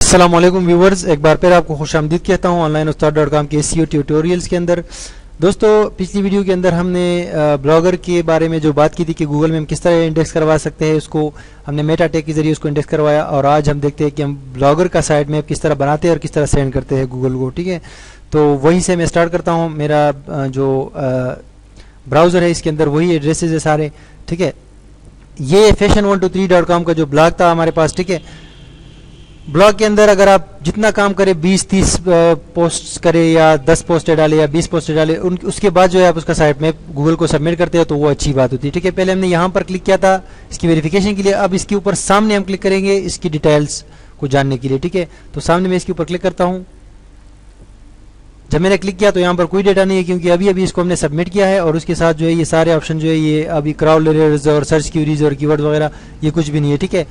السلام علیکم ویورز، ایک بار پھر آپ کو خوش آمدید کہتا ہوں onlineustad.com کے SEO ٹیوٹوریلز کے اندر۔ دوستو پچھلی ویڈیو کے اندر ہم نے بلاگر کے بارے میں جو بات کی تھی کہ گوگل میں ہم کس طرح انڈیکس کروا سکتے ہیں، اس کو ہم نے میٹا ٹیگ کے ذریعے اس کو انڈیکس کروایا، اور آج ہم دیکھتے ہیں کہ ہم بلاگر کا سائٹ میپ کس طرح بناتے ہیں اور کس طرح سینڈ کرتے ہیں گوگل کو۔ ٹھیک ہے، تو وہیں سے میں سٹارٹ کرتا ہوں۔ میرا جو براؤزر ہے اس کے اندر وہی ایڈریسز ہے سارے۔ ٹھیک ہے، یہ fashion123.com کا جو بلاگ تھا ہمارے پاس۔ ٹھیک ہے، بلاگ کے اندر اگر آپ جتنا کام کریں 20-30 پوسٹ کریں یا 10 پوسٹیں ڈالیں یا 20 پوسٹیں ڈالیں، اس کے بعد جو ہے آپ اس کا سائٹ میپ گوگل کو سبمٹ کرتے ہیں تو وہ اچھی بات ہوتی ہے۔ ٹھیک ہے، پہلے ہم نے یہاں پر کلک کیا تھا اس کی ویریفیکیشن کے لیے، اب اس کے اوپر سامنے ہم کلک کریں گے اس کی ڈیٹیلز کو جاننے کے لیے۔ ٹھیک ہے، تو سامنے میں اس کے اوپر کلک کرتا ہوں۔ جب میں نے کلک کیا تو یہاں پر کوئی ڈیٹا نہیں ہے کیونکہ ابھی اس کو ہم نے سبمٹ کیا ہے، اور اس کے ساتھ جو ہے یہ سارے آپشن جو ہے یہ ابھی کراؤڈ لیڈرز اور سرچ کیوریز اور کی ورڈ وغیرہ یہ کچھ بھی نہیں ہے۔ ٹھیک ہے،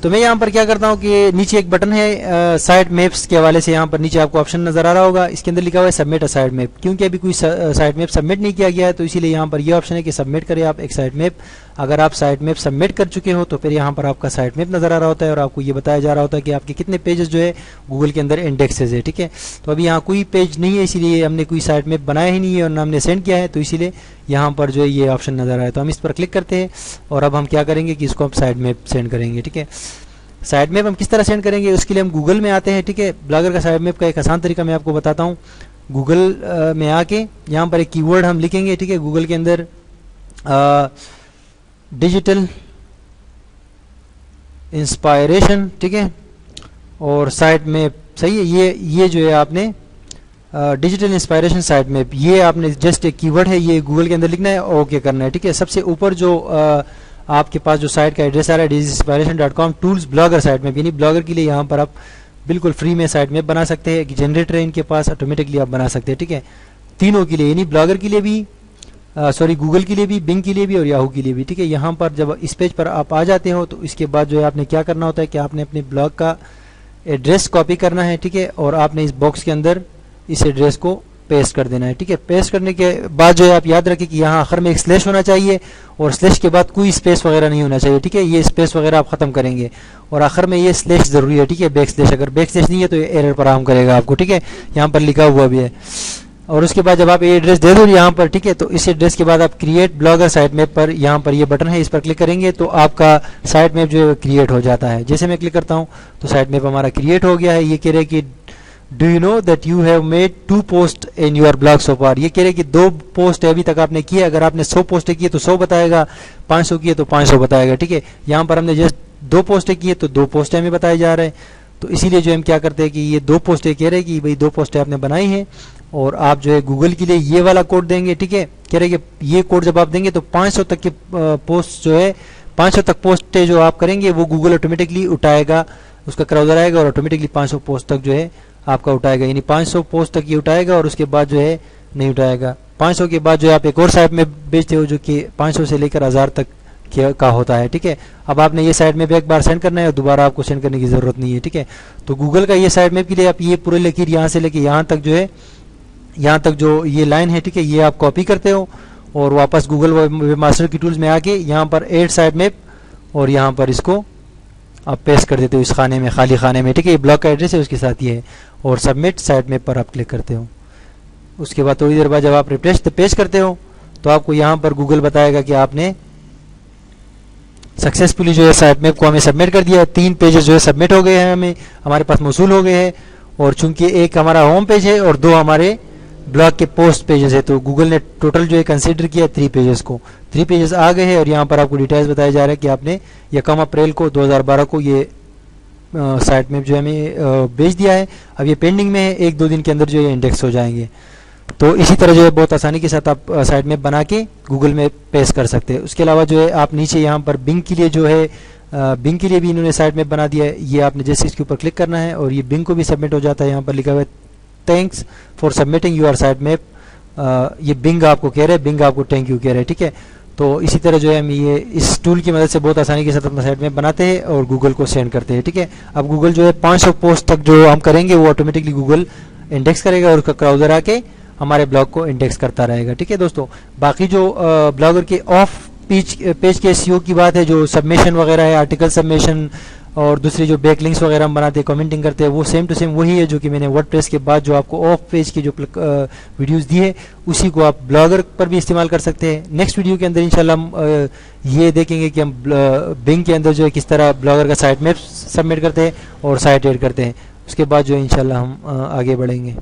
تو میں یہاں پر کیا کرتا ہوں کہ نیچے ایک بٹن ہے سائٹ میپس کے حوالے سے، یہاں پر نیچے آپ کو آپشن نظر آ رہا ہوگا، اس کے اندر لکھا ہوا ہے سبمٹ اے سائٹ میپ۔ کیونکہ ابھی کوئی سائٹ میپ سبمٹ نہیں کیا گیا ہے تو اسی لیے یہاں پر یہ آپشن ہے کہ سبمٹ کریں آپ ایک سائٹ میپ۔ اگر آپ سائٹ میپ سبمٹ کر چکے ہو تو پھر یہاں پر آپ کا سائٹ میپ نظر آ رہا ہوتا ہے اور آپ کو یہ بتایا جا رہا ہوتا ہے کہ آپ کے کتنے پیجز جو ہے گوگل کے اندر انڈیکسز ہے۔ ٹھیک ہے، تو ابھی یہاں کوئی پیج نہیں ہے، اسی لیے ہم نے کوئی سائٹ میپ بنایا ہی نہیں ہے اور نہ ہم نے سینڈ کیا ہے، تو اسی لیے یہاں پر جو ہے یہ آپشن نظر آیا، تو ہم اس پر کلک کرتے ہیں اور اب ہم کیا کریں گے کہ اس کو ہم سائٹ میپ سینڈ کریں گے۔ ٹھیک ہے، سائٹ میپ ہم کس طرح سینڈ کریں گے اس کے لیے ہم گوگل میں آتے ہیں۔ ٹھیک ہے، بلاگر کا سائٹ میپ کا ایک آسان طریقہ میں آپ کو بتاتا ہوں۔ گوگل میں آ کے یہاں پر ایک کی ورڈ ہم لکھیں گے۔ ٹھیک ہے، گوگل کے اندر ڈیجیٹل انسپائریشن، ٹھیک ہے، اور سائٹ میپ، صحیح ہے، یہ جو ہے آپ نے ڈیجیٹل انسپائریشن سائٹ میپ، یہ آپ نے جسٹ ایک کی ورڈ ہے، یہ گوگل کے اندر لکھنا ہے، اوکے کرنا ہے۔ ٹھیک ہے، سب سے اوپر جو آپ کے پاس جو سائٹ کا ایڈریس آ رہا ہے digitalinspiration.com tools blogger site map, یعنی بلاگر کے لیے یہاں پر آپ بالکل فری میں سائٹ میپ بنا سکتے ہیں، جنریٹر ہے ان کے پاس، آٹومیٹکلی آپ بنا سکتے ہیں۔ ٹھیک ہے، تینوں کے لیے، یعنی بلاگر کے لیے بھی، گوگل کے لیے بھی، بنگ کے لیے بھی اور یاہو کے لیے بھی۔ ٹھیک ہے، یہاں پر جب اس پیج پر آپ آ جاتے ہو تو اس کے بعد جو ہے آپ نے کیا کرنا ہوتا ہے کہ آپ نے اپنے بلاگ کا ایڈریس کاپی کرنا ہے۔ ٹھیک ہے، اور آپ نے اس باکس کے اندر اس ایڈریس کو پیسٹ کر دینا ہے۔ ٹھیک ہے، پیسٹ کرنے کے بعد جو ہے آپ یاد رکھیں کہ یہاں آخر میں ایک سلیش ہونا چاہیے اور سلیش کے بعد کوئی اسپیس وغیرہ نہیں ہونا چاہیے۔ ٹھیک ہے، یہ اسپیس وغیرہ آپ ختم کریں گے اور آخر میں یہ سلیش ضروری ہے۔ ٹھیک ہے، بیک سلیش، اگر بیک سلیش نہیں ہے تو یہ ایرر فراہم کرے گا آپ کو۔ ٹھیک ہے، یہاں پر لکھا ہوا بھی ہے، اور اس کے بعد جب آپ یہ ایڈریس دے دو یہاں پر، ٹھیک ہے، تو اس ایڈریس کے بعد آپ کریٹ بلاگر سائٹ میپ پر، یہاں پر یہ بٹن ہے، اس پر کلک کریں گے تو آپ کا سائٹ میپ جو ہے کریٹ ہو جاتا ہے۔ جیسے میں کلک کرتا ہوں تو سائٹ میپ ہمارا کریٹ ہو گیا ہے۔ یہ کہہ رہے کہ do you know that you have made 2 post in your blog so far, یہ کہہ رہے کہ 2 پوسٹ ابھی تک آپ نے کیے، اگر آپ نے 100 پوسٹیں کی تو 100 بتائے گا، 500 کیے تو 500 بتائے گا۔ ٹھیک ہے، یہاں پر ہم نے جسٹ 2 پوسٹیں کی تو 2 پوسٹیں ہمیں بتائے جا رہے ہیں، تو اسی لیے جو ہم کیا کرتے ہیں کہ یہ 2 پوسٹیں کہہ رہے کہ بھائی 2 پوسٹیں آپ نے بنائی ہیں اور آپ جو ہے گوگل کے لیے یہ والا کوڈ دیں گے۔ ٹھیک ہے، کہہ رہے کہ یہ کوڈ جب آپ دیں گے تو 500 تک کے پوسٹ جو ہے 500 تک پوسٹیں جو آپ کریں گے وہ گوگل آٹومیٹکلی اٹھائے گا، اس کا کراؤزر آئے گا اور آٹومیٹکلی 500 پوسٹ تک جو ہے آپ کا اٹھائے گا، یعنی 500 پوسٹ تک یہ اٹھائے گا اور اس کے بعد جو ہے نہیں اٹھائے گا۔ 500 کے بعد جو ہے آپ ایک اور سائٹ میں بیچتے ہو جو کہ 500 سے لے کر 1000 تک کا ہوتا ہے۔ ٹھیک ہے، اب آپ نے یہ سائٹ میپ ایک بار سینڈ کرنا ہے اور دوبارہ آپ کو سینڈ کرنے کی ضرورت نہیں ہے۔ ٹھیک ہے، تو گوگل کا یہ سائٹ میپ کے لیے آپ یہ پورے لکیر یہاں سے لے کے یہاں تک جو ہے، یہاں تک جو یہ لائن ہے، ٹھیک ہے، یہ آپ کاپی کرتے ہو اور واپس گوگل ویب ماسٹر کی ٹولز میں آ کے یہاں پر ایڈ سائٹ میپ اور یہاں پر اس کو آپ پیسٹ کر دیتے ہو اس خانے میں، خالی خانے میں۔ ٹھیک ہے، یہ بلاگ کا ایڈریس ہے اس کے ساتھ یہ ہے، اور سبمٹ سائٹ میپ پر آپ کلک کرتے ہو۔ اس کے بعد تھوڑی دیر بعد جب آپ ریفریش پیش کرتے ہو تو آپ کو یہاں پر گوگل بتائے گا کہ آپ نے سکسیسفلی جو ہے سائٹ میپ کو ہمیں سبمٹ کر دیا ہے، 3 پیجز جو ہے سبمٹ ہو گئے ہیں، ہمارے پاس موصول ہو گئے ہیں، اور چونکہ ایک ہمارا ہوم پیج ہے اور 2 ہمارے بلاگ کے پوسٹ پیجز ہے تو گوگل نے ٹوٹل جو ہے کنسیڈر کیا 3 پیجز کو، 3 پیجز آ گئے ہیں، اور یہاں پر آپ کو ڈیٹیلز بتایا جا رہا ہے کہ آپ نے 1 اپریل کو 2012 کو یہ سائٹ میپ جو ہے ہمیں بھیج دیا ہے۔ اب یہ پینڈنگ میں ہے، 1-2 دن کے اندر جو ہے انڈیکس ہو جائیں گے۔ تو اسی طرح جو ہے بہت آسانی کے ساتھ آپ سائٹ میپ بنا کے گوگل میں پیسٹ کر سکتے ہیں۔ اس کے علاوہ جو ہے آپ نیچے یہاں پر بنگ کے لیے جو ہے، بنگ کے لیے بھی انہوں نے سائٹ میپ بنا دیا ہے، یہ آپ نے جیسے اس کے اوپر کلک کرنا ہے اور یہ بنگ کو بھی سبمٹ ہو جاتا ہے۔ یہاں پر لکھا ہوا ہے thanks for submitting your site map, یہ بنگ آپ کو کہہ رہے ہیں، بنگ آپ کو تھینک یو کہہ رہے ہیں۔ ٹھیک ہے، تو اسی طرح جو ہے ہم یہ اس ٹول کی مدد سے بہت آسانی کے ساتھ اپنا سائٹ میپ بناتے ہیں اور گوگل کو سینڈ کرتے ہیں۔ ٹھیک ہے، اب گوگل جو ہے 500 پوسٹ تک جو ہم کریں گے وہ آٹومیٹکلی گوگل انڈیکس کرے گا اور اس کا کراؤزر آ کے ہمارے بلاگ کو انڈیکس کرتا رہے گا۔ ٹھیک ہے دوستو، باقی جو بلاگر کے آف پیج کے SEO کی بات ہے، جو سبمیشن وغیرہ ہے، آرٹیکل سبمیشن اور دوسری جو بیک لنکس وغیرہ ہم بناتے ہیں کمنٹنگ کرتے ہیں وہ سیم ٹو سیم وہی ہے جو کہ میں نے ورڈ پریس کے بعد جو آپ کو آف پیج کی جو ویڈیوز دی ہے اسی کو آپ بلاگر پر بھی استعمال کر سکتے ہیں. نیکسٹ ویڈیو کے اندر انشاءاللہ ہم یہ دیکھیں گے کہ ہم بنگ کے اندر جو ہے کس طرح بلاگر کا سائٹ میپ سبمٹ کرتے ہیں اور سائٹ ایڈ کرتے ہیں. اس کے بعد جو انشاءاللہ ہم آگے بڑھیں گے.